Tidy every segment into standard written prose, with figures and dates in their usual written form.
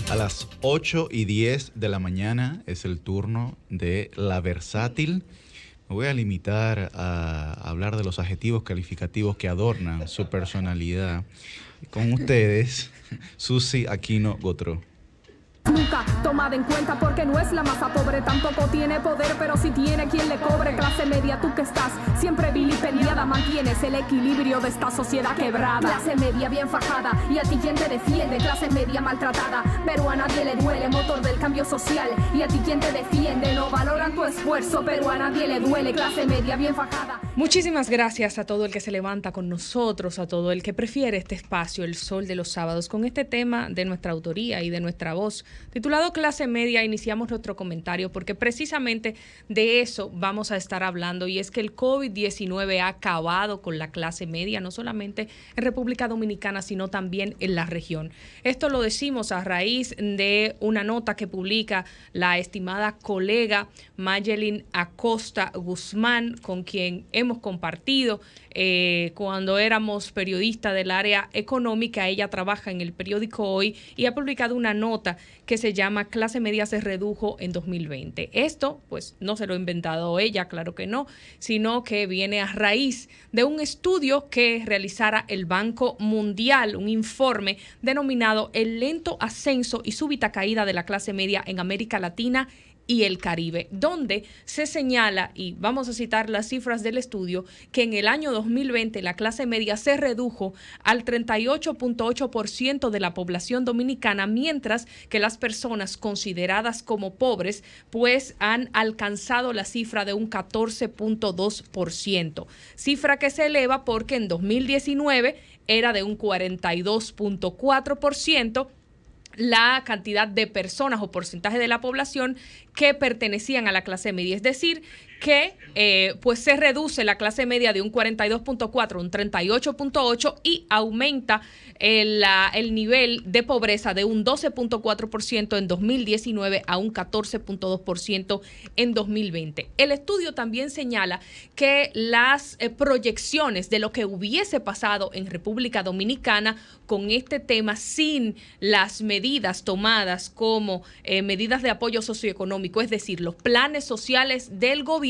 A las 8:10 de la mañana es el turno de La Versátil. Me voy a limitar a hablar de los adjetivos calificativos que adornan su personalidad. Con ustedes, Susi Aquino Gotró. Nunca tomada en cuenta porque no es la masa pobre, tampoco tiene poder, pero si tiene quien le cobre. Clase media, tú que estás siempre vilipendiada, mantienes el equilibrio de esta sociedad quebrada. Clase media bien fajada, y a ti quien te defiende. Clase media maltratada, pero a nadie le duele, motor del cambio social. Y a ti quien te defiende, no valoran tu esfuerzo, pero a nadie le duele. Clase media bien fajada. Muchísimas gracias a todo el que se levanta con nosotros, a todo el que prefiere este espacio, El Sol de los Sábados, con este tema de nuestra autoría y de nuestra voz. Titulado Clase Media, iniciamos nuestro comentario porque precisamente de eso vamos a estar hablando, y es que el COVID-19 ha acabado con la clase media, no solamente en República Dominicana, sino también en la región. Esto lo decimos a raíz de una nota que publica la estimada colega Mayelin Acosta Guzmán, con quien hemos compartido cuando éramos periodistas del área económica. Ella trabaja en el periódico Hoy y ha publicado una nota que se llama Clase Media se redujo en 2020. Esto, pues, no se lo ha inventado ella, claro que no, sino que viene a raíz de un estudio que realizara el Banco Mundial, un informe denominado El lento ascenso y súbita caída de la clase media en América Latina y el Caribe, donde se señala, y vamos a citar las cifras del estudio, que en el año 2020 la clase media se redujo al 38.8% de la población dominicana, mientras que las personas consideradas como pobres pues han alcanzado la cifra de un 14.2%, cifra que se eleva porque en 2019 era de un 42.4%, la cantidad de personas o porcentaje de la población que pertenecían a la clase media. Es decir, que pues se reduce la clase media de un 42.4 a un 38.8 y aumenta el nivel de pobreza de un 12.4% en 2019 a un 14.2% en 2020. El estudio también señala que las proyecciones de lo que hubiese pasado en República Dominicana con este tema sin las medidas tomadas como medidas de apoyo socioeconómico, es decir, los planes sociales del gobierno,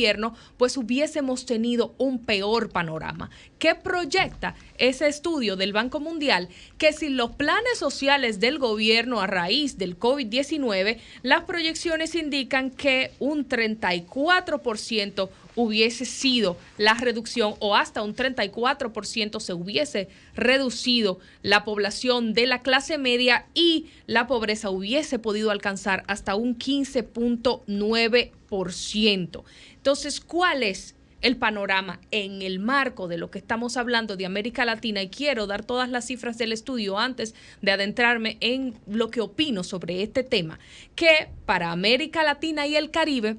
pues hubiésemos tenido un peor panorama. ¿Qué proyecta ese estudio del Banco Mundial? Que sin los planes sociales del gobierno a raíz del COVID-19, las proyecciones indican que un 34% hubiese sido la reducción, o hasta un 34% se hubiese reducido la población de la clase media, y la pobreza hubiese podido alcanzar hasta un 15.9%. Entonces, ¿cuál es el panorama en el marco de lo que estamos hablando de América Latina? Y quiero dar todas las cifras del estudio antes de adentrarme en lo que opino sobre este tema, que para América Latina y el Caribe,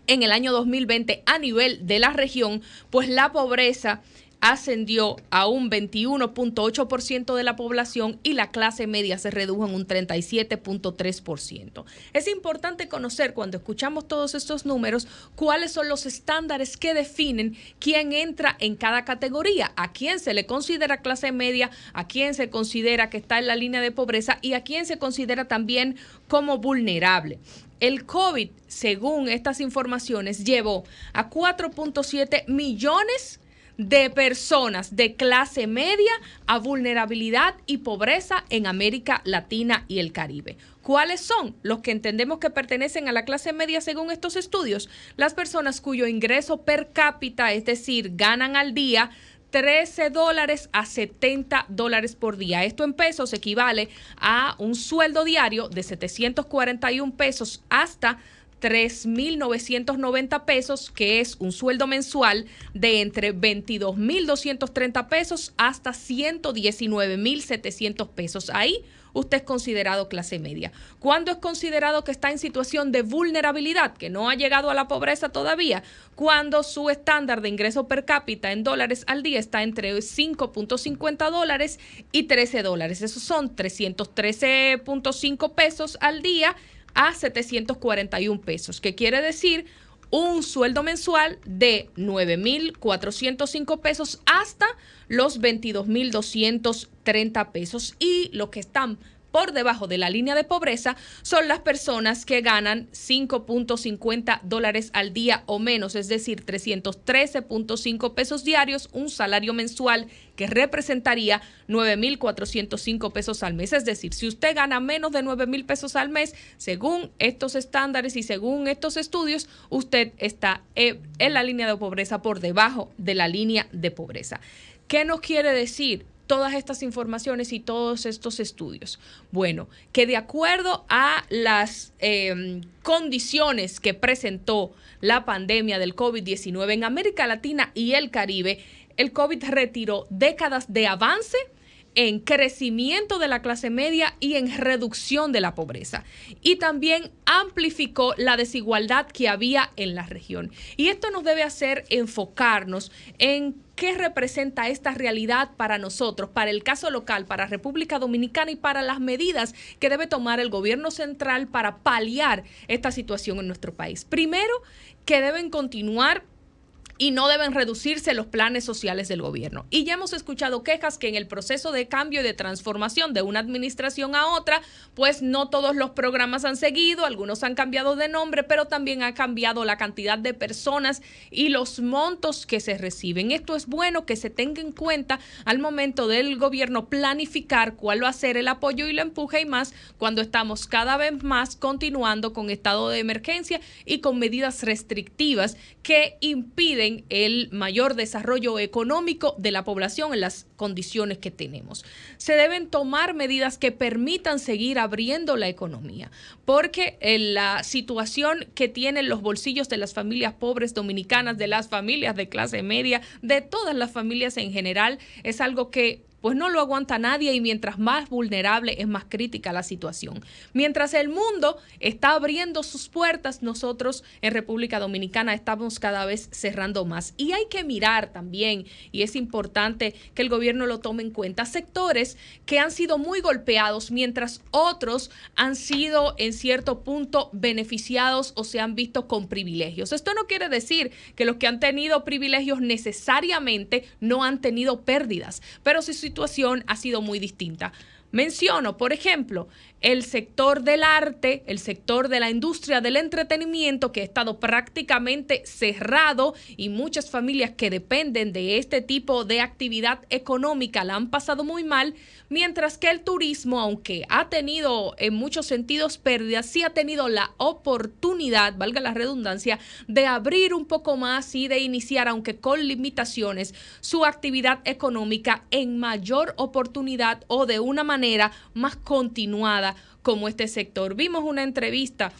en el año 2020, a nivel de la región, pues la pobreza ascendió a un 21.8% de la población y la clase media se redujo en un 37.3%. Es importante conocer, cuando escuchamos todos estos números, cuáles son los estándares que definen quién entra en cada categoría, a quién se le considera clase media, a quién se considera que está en la línea de pobreza y a quién se considera también como vulnerable. El COVID, según estas informaciones, llevó a 4.7 millones de personas de clase media a vulnerabilidad y pobreza en América Latina y el Caribe. ¿Cuáles son los que entendemos que pertenecen a la clase media según estos estudios? Las personas cuyo ingreso per cápita, es decir, ganan al día $13 a $70 por día. Esto en pesos equivale a un sueldo diario de 741 pesos hasta 3.990 pesos, que es un sueldo mensual de entre 22.230 pesos hasta 119.700 pesos. Ahí usted es considerado clase media. ¿Cuándo es considerado que está en situación de vulnerabilidad, que no ha llegado a la pobreza todavía? Cuando su estándar de ingreso per cápita en dólares al día está entre $5.50 y $13. Esos son 313.5 pesos al día a 741 pesos, que quiere decir un sueldo mensual de 9.405 pesos hasta los 22.230 pesos. Y los que están por debajo de la línea de pobreza son las personas que ganan $5.50 al día o menos, es decir, 313.5 pesos diarios, un salario mensual que representaría 9.405 pesos al mes. Es decir, si usted gana menos de 9.000 pesos al mes, según estos estándares y según estos estudios, usted está en la línea de pobreza, por debajo de la línea de pobreza. ¿Qué nos quiere decir todas estas informaciones y todos estos estudios? Bueno, que de acuerdo a las condiciones que presentó la pandemia del COVID-19 en América Latina y el Caribe, el COVID retiró décadas de avance en crecimiento de la clase media y en reducción de la pobreza. Y también amplificó la desigualdad que había en la región. Y esto nos debe hacer enfocarnos en qué representa esta realidad para nosotros, para el caso local, para República Dominicana y para las medidas que debe tomar el gobierno central para paliar esta situación en nuestro país. Primero, que deben continuar y no deben reducirse los planes sociales del gobierno. Y ya hemos escuchado quejas que en el proceso de cambio y de transformación de una administración a otra, pues no todos los programas han seguido, algunos han cambiado de nombre, pero también ha cambiado la cantidad de personas y los montos que se reciben. Esto es bueno que se tenga en cuenta al momento del gobierno planificar cuál va a ser el apoyo y el empuje, y más cuando estamos cada vez más continuando con estado de emergencia y con medidas restrictivas que impiden el mayor desarrollo económico de la población en las condiciones que tenemos. Se deben tomar medidas que permitan seguir abriendo la economía, porque la situación que tienen los bolsillos de las familias pobres dominicanas, de las familias de clase media, de todas las familias en general, es algo que pues no lo aguanta nadie, y mientras más vulnerable es más crítica la situación. Mientras el mundo está abriendo sus puertas, nosotros en República Dominicana estamos cada vez cerrando más. Y hay que mirar también, y es importante que el gobierno lo tome en cuenta, sectores que han sido muy golpeados, mientras otros han sido en cierto punto beneficiados o se han visto con privilegios. Esto no quiere decir que los que han tenido privilegios necesariamente no han tenido pérdidas, pero su situación ha sido muy distinta. Menciono, por ejemplo, el sector del arte, el sector de la industria del entretenimiento, que ha estado prácticamente cerrado, y muchas familias que dependen de este tipo de actividad económica la han pasado muy mal, mientras que el turismo, aunque ha tenido en muchos sentidos pérdidas, sí ha tenido la oportunidad, valga la redundancia, de abrir un poco más y de iniciar, aunque con limitaciones, su actividad económica en mayor oportunidad o de una manera más continuada como este sector. Vimos una entrevista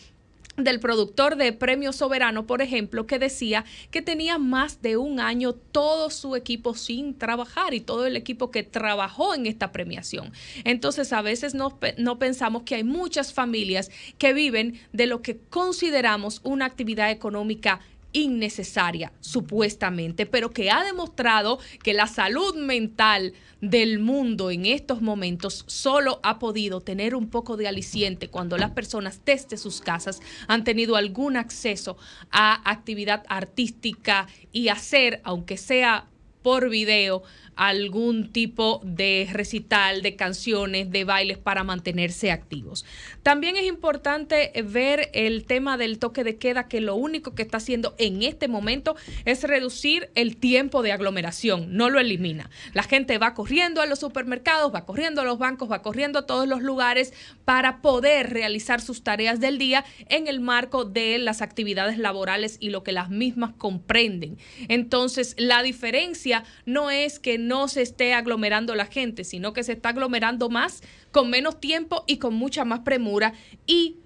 del productor de Premio Soberano, por ejemplo, que decía que tenía más de un año todo su equipo sin trabajar, y todo el equipo que trabajó en esta premiación. Entonces, a veces no pensamos que hay muchas familias que viven de lo que consideramos una actividad económica innecesaria, supuestamente, pero que ha demostrado que la salud mental del mundo en estos momentos solo ha podido tener un poco de aliciente cuando las personas desde sus casas han tenido algún acceso a actividad artística y hacer, aunque sea por video, algún tipo de recital, de canciones, de bailes para mantenerse activos. También es importante ver el tema del toque de queda, que lo único que está haciendo en este momento es reducir el tiempo de aglomeración, no lo elimina. La gente va corriendo a los supermercados, va corriendo a los bancos, va corriendo a todos los lugares para poder realizar sus tareas del día en el marco de las actividades laborales y lo que las mismas comprenden. Entonces, la diferencia no es que no se esté aglomerando la gente, sino que se está aglomerando más, con menos tiempo y con mucha más premura, y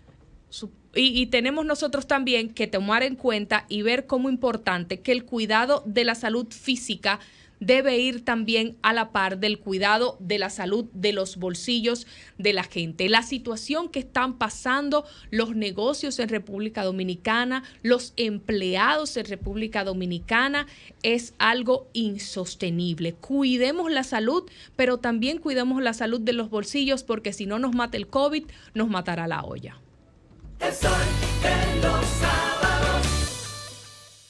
tenemos nosotros también que tomar en cuenta y ver como importante que el cuidado de la salud física debe ir también a la par del cuidado de la salud de los bolsillos de la gente. La situación que están pasando los negocios en República Dominicana, los empleados en República Dominicana, es algo insostenible. Cuidemos la salud, pero también cuidemos la salud de los bolsillos, porque si no nos mata el COVID, nos matará la olla. El sol de los